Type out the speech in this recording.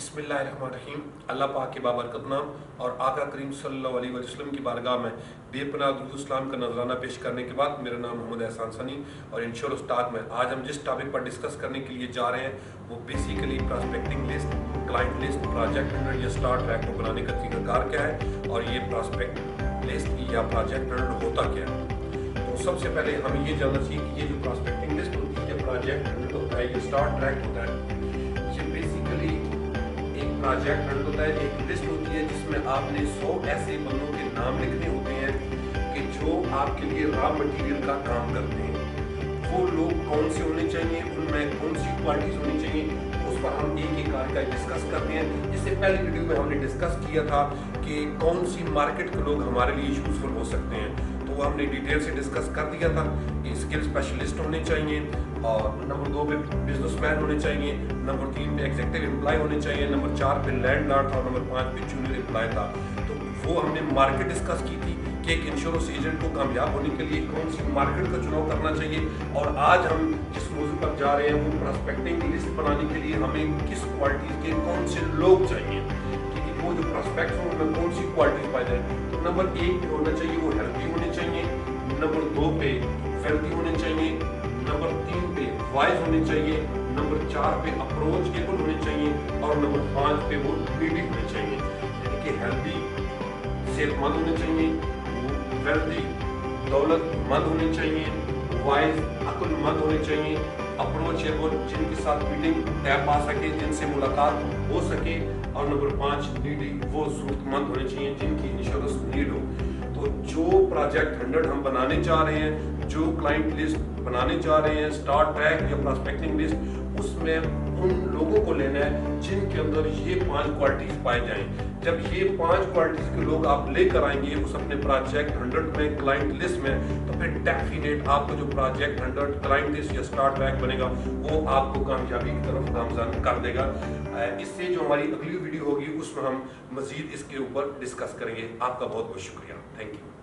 बिस्मिल्लाहिर्रहमानिर्रहीम। अल्लाह पाक के बाबरकत नाम और आका करीम सल्लल्लाहु अलैहि वसल्लम की बारगाह में बेपनाह दुरूद सलाम का नजराना पेश करने के बाद मेरा नाम मोहम्मद एहसान सनी और इंश्योर उस्ताद में आज हम जिस टॉपिक पर डिस्कस करने के लिए जा रहे हैं वो basically prospecting list, client list, project hundred या स्टार ट्रैक को बनाने का तरीकाकार क्या है और ये प्रॉस्पेक्ट लिस्ट या प्रोजेक्ट हंड्रेड होता क्या है। तो सबसे पहले हमें ये जानना चाहिए कि ये जो प्रॉस्पेक्टिंग लिस्ट होती है, प्रोजेक्ट हंड्रेड होता है, ये स्टार ट्रैक होता है, ये बेसिकली एक प्रोजेक्ट हंड्रेड होता है। एक लिस्ट होती है जिसमें आपने 100 ऐसे बंदों के नाम लिखने होते हैं कि जो आपके लिए रॉ मटेरियल का काम करते हैं। वो लोग कौन से होने चाहिए, उनमें कौन सी क्वालिटीज होनी चाहिए, उस पर हम एक एक कार्य डिस्कस करते हैं। इससे पहले वीडियो में हमने डिस्कस किया था कि कौन सी मार्केट के लोग हमारे लिए यूजफुल हो सकते हैं, तो वो हमने डिटेल से डिस्कस कर दिया था कि स्किल स्पेशलिस्ट होने चाहिए और नंबर 2 पे बिजनेसमैन होने चाहिए, नंबर 3 पे एग्जीक्यूटिव एम्प्लॉय होने चाहिए, नंबर 4 पे लैंडलॉर्ड था और नंबर 5 पे जूनियर एम्प्लॉय था। तो वो हमने मार्केट डिस्कस की थी कि एक इंश्योरेंस एजेंट को कामयाब होने के लिए कौन सी मार्केट का चुनाव करना चाहिए। और आज हम जिस मौजूद पर जा रहे हैं वो प्रॉस्पेक्टिंग लिस्ट बनाने के लिए हमें किस क्वालिटी के कौन से लोग चाहिए, क्योंकि वो जो प्रॉस्पेक्ट हो उनमें कौन सी क्वालिटीज पाई जाए। तो नंबर 1 पे होना चाहिए वो हेल्थी होने चाहिए, नंबर 2 पे वेल्थी होने चाहिए, नंबर 3 पे वाइज होने चाहिए, नंबर 4 पे अप्रोच एबल होने चाहिए और नंबर 5 पे वो नीडी होने चाहिए। यानी कि हेल्थी सेहतमंद होने चाहिए, वेल्थी दौलतमंद होने चाहिए, वाइज अक्लमंद होने चाहिए, अप्रोच एबल जिनके साथ मीटिंग तय पा सके, जिनसे मुलाकात हो सके और नंबर 5 नीडी वो जरूरतमंद होने चाहिए जिनकी इंश्योरेंस नीड हो। तो जो प्रोजेक्ट 100 हम बनाने जा रहे हैं, जो क्लाइंट लिस्ट बनाने जा रहे हैं, स्टार ट्रैक या प्रॉस्पेक्टिंग लिस्ट, उसमें उन लोगों को लेना है जिनके अंदर ये 5 क्वालिटीज पाए जाएं। जब ये 5 क्वालिटीज के लोग आप लेकर आएंगे उस अपने प्रोजेक्ट 100 में, क्लाइंट लिस्ट में, तो फिर डेफिनेट आपको जो प्रोजेक्ट 100 क्लाइंट लिस्ट या स्टार ट्रैक बनेगा वो आपको कामयाबी की तरफ गामजन कर देगा। इससे जो हमारी अगली वीडियो होगी उसमें हम मजीद इसके ऊपर डिस्कस करेंगे। आपका बहुत बहुत शुक्रिया, थैंक यू।